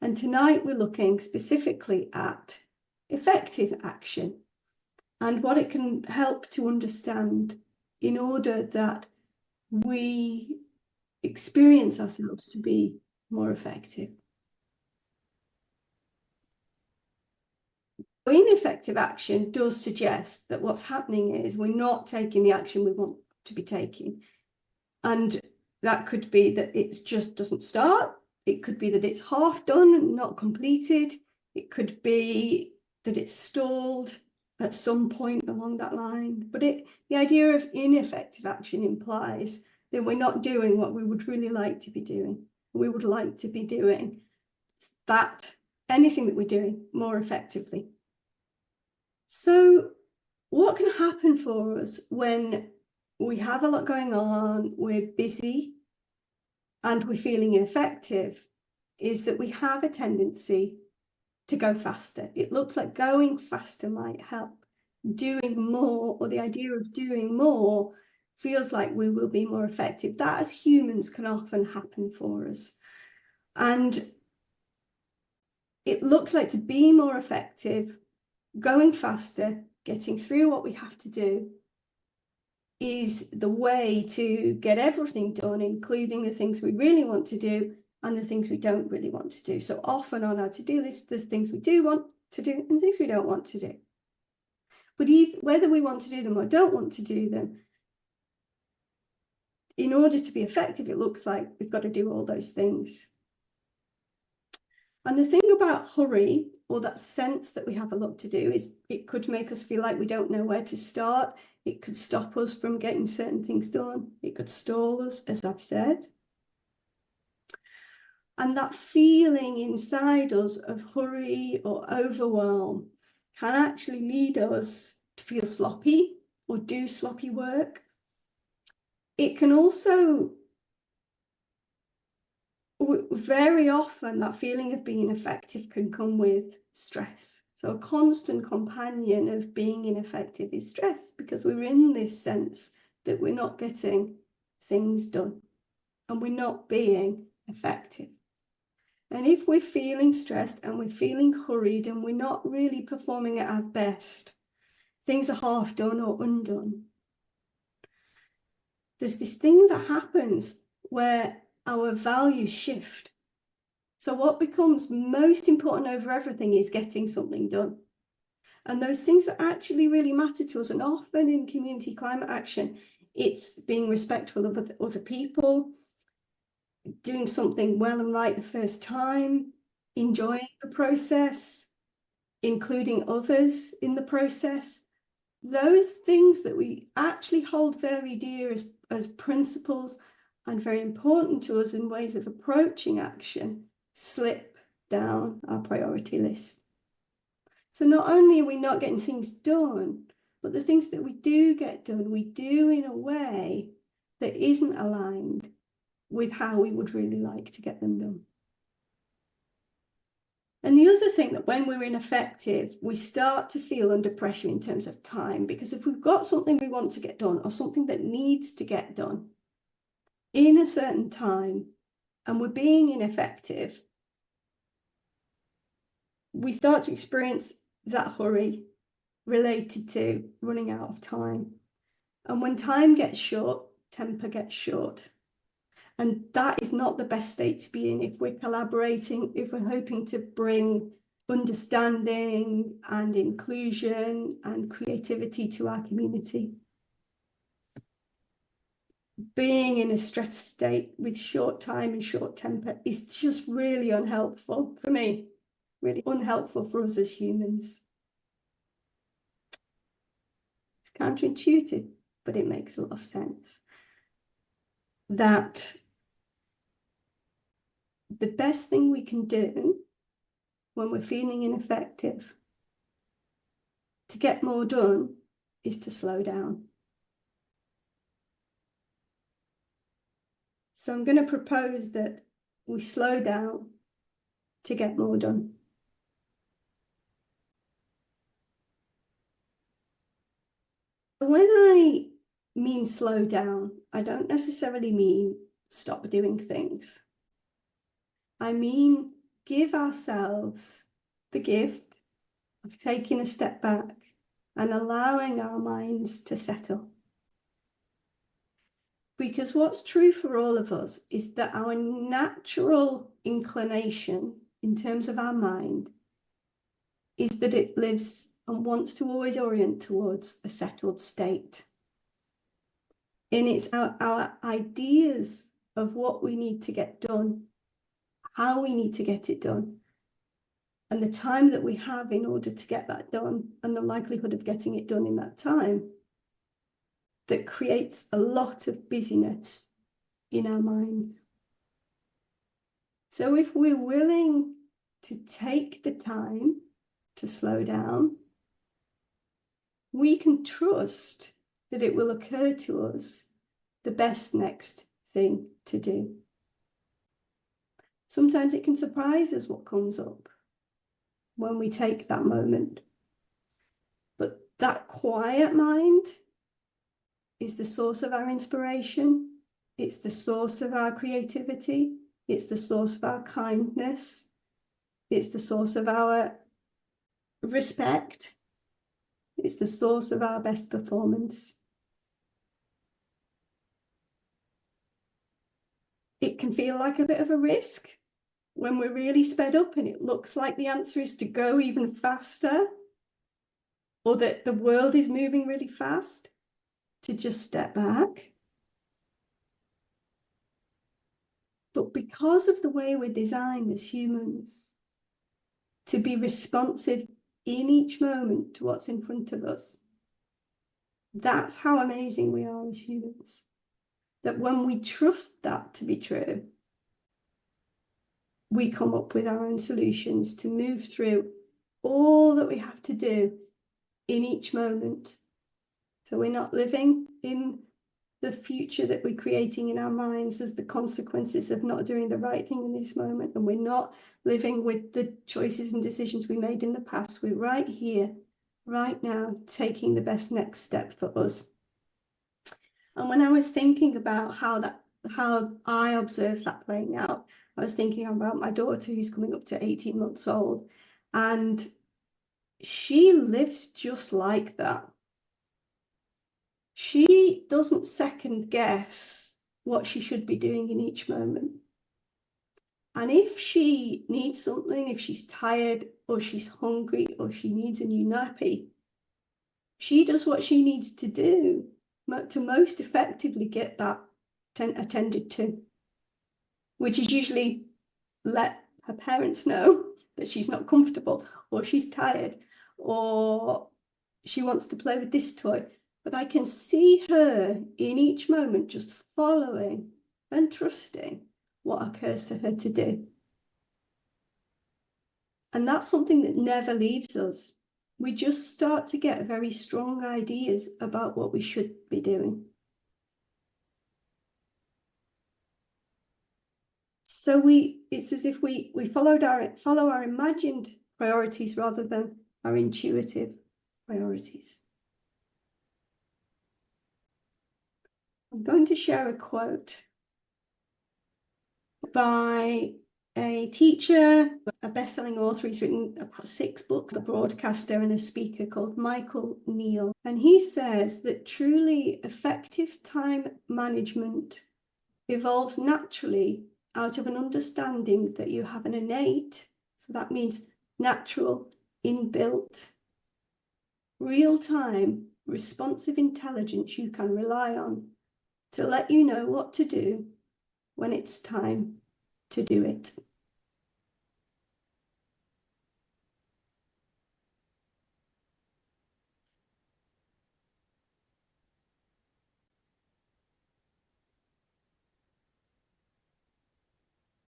And tonight we're looking specifically at effective action and what it can help to understand in order that we experience ourselves to be more effective. Ineffective action does suggest that what's happening is we're not taking the action we want to be taking. And that could be that it just doesn't start. It could be that it's half done and not completed. It could be that it's stalled at some point along that line. But the idea of ineffective action implies that we're not doing what we would really like to be doing. We would like to be doing anything that we're doing more effectively. So what can happen for us when we have a lot going on, we're busy, and we're feeling ineffective, is that we have a tendency to go faster. It looks like going faster might help. Doing more, or the idea of doing more, feels like we will be more effective. That, as humans, can often happen for us. And it looks like to be more effective, going faster, getting through what we have to do, is the way to get everything done, including the things we really want to do and the things we don't really want to do. So often on our to-do list, there's things we do want to do and things we don't want to do. But whether we want to do them or don't want to do them, in order to be effective, it looks like we've got to do all those things. And the thing about hurry, or that sense that we have a lot to do, is it could make us feel like we don't know where to start. It could stop us from getting certain things done. It could stall us, as I've said. And that feeling inside us of hurry or overwhelm can actually lead us to feel sloppy or do sloppy work. It can also, very often, that feeling of being effective can come with stress. So a constant companion of being ineffective is stress, because we're in this sense that we're not getting things done and we're not being effective. And if we're feeling stressed and we're feeling hurried and we're not really performing at our best, things are half done or undone. There's this thing that happens where our values shift. So what becomes most important over everything is getting something done. And those things that actually really matter to us, and often in community climate action, it's being respectful of other people, doing something well and right the first time, enjoying the process, including others in the process. Those things that we actually hold very dear as principles and very important to us in ways of approaching action slip down our priority list. So not only are we not getting things done, but the things that we do get done, we do in a way that isn't aligned with how we would really like to get them done. And the other thing, that when we're ineffective, we start to feel under pressure in terms of time, because if we've got something we want to get done or something that needs to get done in a certain time and we're being ineffective, we start to experience that hurry related to running out of time. And when time gets short, temper gets short. And that is not the best state to be in if we're collaborating, if we're hoping to bring understanding and inclusion and creativity to our community. Being in a stressed state with short time and short temper is just really unhelpful for me, really unhelpful for us as humans. It's counterintuitive, but it makes a lot of sense. That the best thing we can do when we're feeling ineffective to get more done is to slow down. So I'm going to propose that we slow down to get more done. When I mean slow down, I don't necessarily mean stop doing things. I mean give ourselves the gift of taking a step back and allowing our minds to settle. Because what's true for all of us is that our natural inclination in terms of our mind is that it lives and wants to always orient towards a settled state. And it's our ideas of what we need to get done, how we need to get it done, and the time that we have in order to get that done, and the likelihood of getting it done in that time, that creates a lot of busyness in our minds. So if we're willing to take the time to slow down, we can trust that it will occur to us the best next thing to do. Sometimes it can surprise us what comes up when we take that moment. But that quiet mind is the source of our inspiration. It's the source of our creativity. It's the source of our kindness. It's the source of our respect. It's the source of our best performance. It can feel like a bit of a risk when we're really sped up and it looks like the answer is to go even faster, or that the world is moving really fast, to just step back. But because of the way we're designed as humans, to be responsive in each moment to what's in front of us, that's how amazing we are as humans. That when we trust that to be true, we come up with our own solutions to move through all that we have to do in each moment. So we're not living in the future that we're creating in our minds as the consequences of not doing the right thing in this moment. And we're not living with the choices and decisions we made in the past. We're right here, right now, taking the best next step for us. And when I was thinking about how I observed that playing out, I was thinking about my daughter who's coming up to 18 months old, and she lives just like that. She doesn't second guess what she should be doing in each moment. And if she needs something, if she's tired or she's hungry or she needs a new nappy, she does what she needs to do to most effectively get that attended to, which is usually let her parents know that she's not comfortable or she's tired or she wants to play with this toy. But I can see her in each moment just following and trusting what occurs to her to do. And that's something that never leaves us. We just start to get very strong ideas about what we should be doing. So it's as if we follow our imagined priorities rather than our intuitive priorities. I'm going to share a quote by a teacher, a best-selling author. He's written about 6 books, a broadcaster and a speaker called Michael Neill. And he says that truly effective time management evolves naturally out of an understanding that you have an innate, so that means natural, inbuilt, real-time, responsive intelligence you can rely on to let you know what to do when it's time to do it.